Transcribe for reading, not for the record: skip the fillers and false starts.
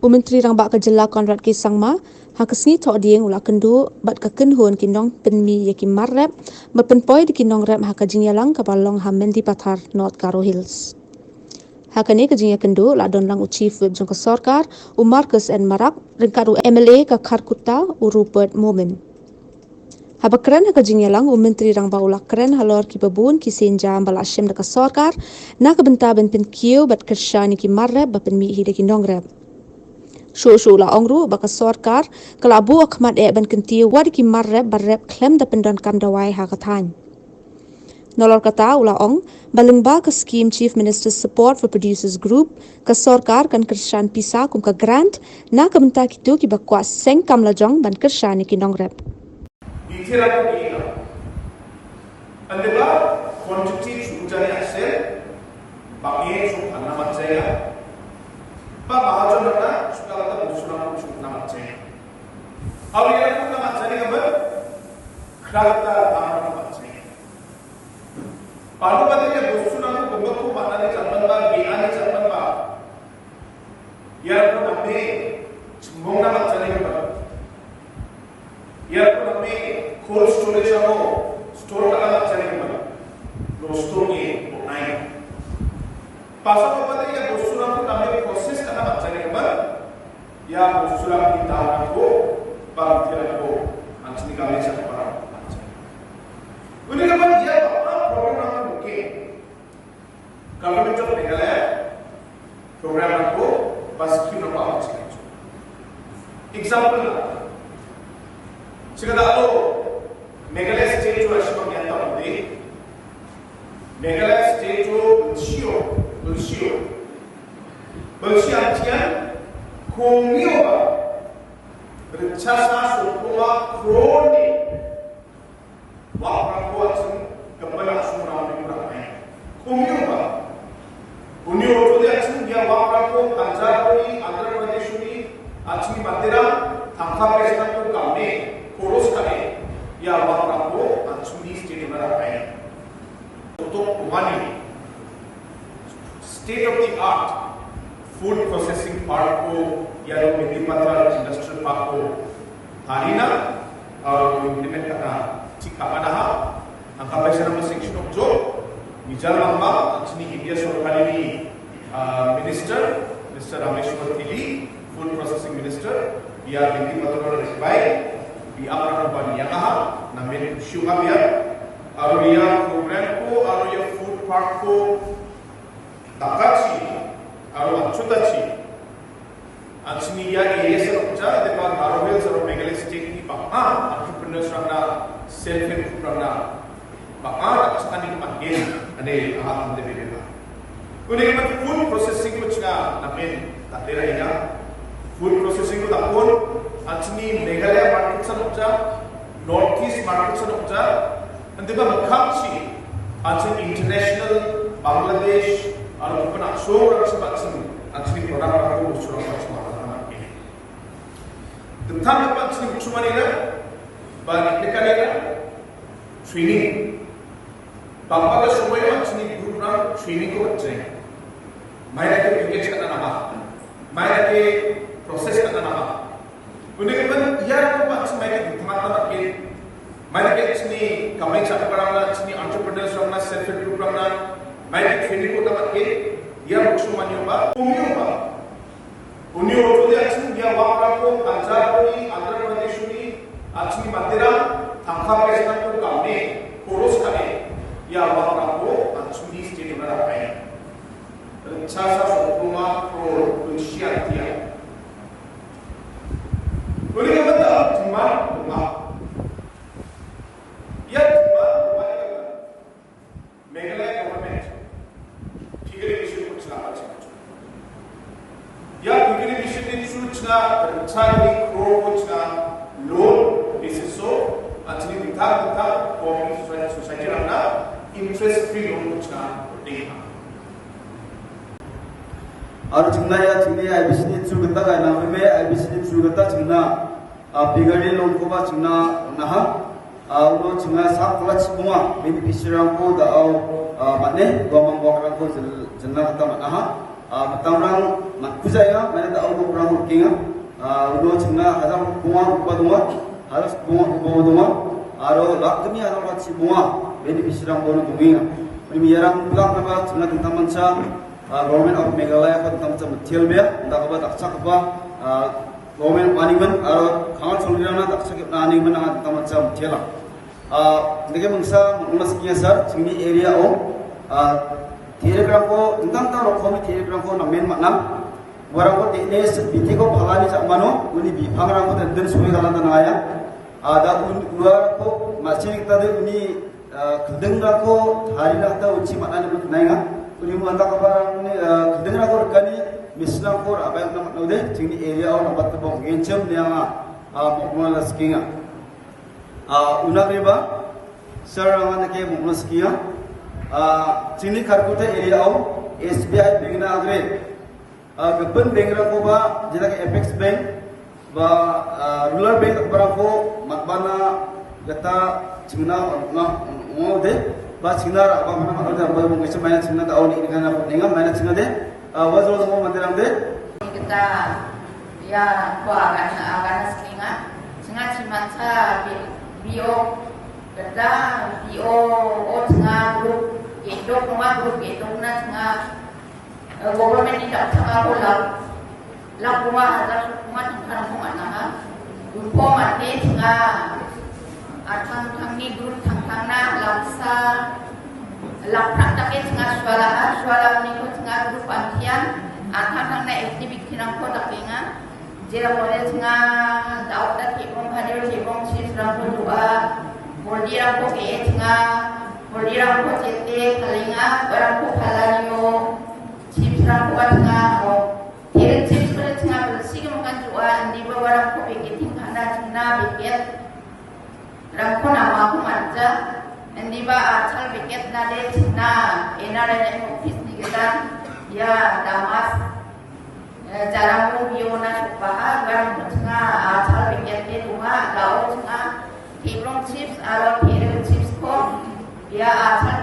Menteri rang bak kejela Konrad K Sangma hakesni tok dieng ula kendu bat ka kenhun kinong penmi yaki marrep mapenpoi di kinong rep haka jingyalang kabalong hamendi pathar North Karo Hills. Hakane kejingya kendu la don lang chief whip jong sorkar Marcus and Marak ringkaru MLA ka Kharkutta Rupert Momin. Habakren haka jingyalang Menteri rang baula kren halor ki babun ki senja bala shem ka sorkar na ka benta ben pen kiu bat kershani ki marrep ba penmi hi de kinong rep. Shu la ongru baka sorkar kalabu akmat ban kenti wadi ki marrep barrep klem da pendon kam dawai hakathan. Nolor kata ula ong balengba ka scheme Chief Minister's Support for Producers Group ka sorkar kan kershan pisa kum ka grant na ka benta kitu ki bakwa seng kam lajong ban kershani ki nong rep. Dithira ko ila. Andeba quantity chujani ase bagian su anna macaya. Ba mahajan na sukala busuna chuna macaya. Aw ye ko na macaya ka ba? Khrata amana macaya. Palu badanya busuna ko gumako banane chapan ba biani chapan ba. Ya ko namme chungna macaya ka ba. Ya ko namme cold storage amo store kala macaya ka ba. Lo store ni online. Pasal apa dia busuna ko namme proses kana macaya ka ba. Ya busuna kita ko ba dia ko anjini kami siapa orang. Ini apa dia program oke. Kalau kita Meghalaya program aku pas kita apa macam itu. Example lah. Jika tahu Meghalaya state itu asal yang tahu ni. Meghalaya state itu Belsia artian kumioba rencana sokoma kroni. Wah kuat sih kembali semua orang ramai. Kumioba Unio itu dia sih dia wah aku Punjab ni Andhra Pradesh ni Achni Madira Thangka Pradesh tu kami koros kami ya wah aku Achni state ramai. Untuk Umani state of the art food processing park ko या लोग मिट्टीपत्थर industrial park को हारीना और इम्प्लीमेंट करना ठीक कापाना हा angka पैसा नंबर सेक्शन ऑफ जो निजल लंबा अच्छी इंडिया सरकारी नी मिनिस्टर मिस्टर रामेश्वर तिली फूड प्रोसेसिंग मिनिस्टर या मिट्टीपत्थर और रिस्पाई भी अपना रूपानी या कहा नम्बर शुगा बिया और या प्रोग्राम को और या फूड पार्क को ताकाची और अच्छुताची Actually, ya area serupa, depan Karo Hills atau Meghalaya State ni baka entrepreneurs rangna self-help rangna baka akan dipanggil ane ahat ande beda. Kemudian food processing ko cina namin tatera ina food processing ko takon actually Meghalaya market serupa, Northeast market serupa, ande ba makhamsi actually international Bangladesh atau bukan asal orang sebab actually produk aku usulan macam tentang apa sih cuma ni lah, bagi mereka ni lah, training. Bapa ke semua yang macam ni guru orang training ko macam ni. Mereka ke package kata nama, mereka ke proses kata nama. Kemudian ia apa macam mereka di tengah tengah ke, mereka ke ni kami cakap orang lah, ni entrepreneurs orang lah, self-help group orang lah, mereka training ko tengah ke, ia cuma ni apa, umum. Unio itu dia asli dia wakil ko Punjab ni Andhra Pradesh ni asli Madira Thangka Pradesh tu kami koros kami ya wakil ko asli state mana ramai. Rencana sokoma pro Belsia dia. Boleh betul cuma rumah. Ya cuma rumah ni Meghalaya government. Tiga isu kucing apa? या बिगड़ी विषय सूचना रेंचानी क्रोचना लोन बेसिसो अच्छी दिखा cooperative society रखना इंटरेस्ट फ्री लोन कुछना देना और चिंगा या चिंगे आईबीसी चुगता का नाम में आईबीसी चुगता चिंगा बिगड़ी लोन को बा चिंगा नहा उनो चिंगा साफ कला चिंगा बेनिफिशियरी को दाओ माने गवर्नमेंट वर्कर को जन्ना कता नहा matamrang makuzaya mana da auto prang workinga udo chingna hazam bunga ubadunga halas bunga ubadunga aro lakmi aro rachi bunga beneficiary bono dunginga primi yarang plak naba chingna tintamancha government of Meghalaya ko tintamancha mathialbe ndakaba dakchakba government maniman aro khangal solirana dakchak naniman na tintamancha mathiala nege mangsa mangmaskiya sir chingni area o telegram ko tentang rokomi telegram ko namen maknam warang ko teknis biti ko phalani jamano uni biphangrang ko den sumi galanda naya ada ular ko masjid tade uni kedengra ko hari rata uci maknani nainga uni manta kabar ni kedengra ko kani misna ko abayang namat naude jingni area o nabat ko ngencem nianga mokmala skinga unakreba saranga ke mokmala skinga Sini karkuta area au SBI bank na agre gaban bank ra ko ba jena ke Apex bank ba rural bank bara ko matbana gata chingna na ngode ba chingna ra ba mana ada ba mo ngese maya chingna ta au ni kana ko ninga maya chingna de wazro mo mandiram de kita ya ko akan skinga singa chimancha bio gata bio o tengah grup gedok rumah grup gedok na tengah government ni tak tengah bola lak rumah ada rumah tengah rumah na grupo mati tengah atang ni grup tengah na laksa lak tak tengah suara ni ko tengah grup antian atang na activity nang ko tak inga jera boleh tengah daud tak kipong hadir kipong sis rang dua Mordira ko keetnga, mordira ko cete kalinga, barang ko kalanyo, chips rang ko atnga, kere chips ko atnga bersih makan jual, di bawah barang ko beketing kana cina beket, rang ko nama ko manja, di bawah asal beket nade cina, enara yang office ni kita, ya damas, jarang ko biona supah, barang ko cina asal beket ni rumah, gaul cina. Kiprong chips atau kiri chips ko ya asal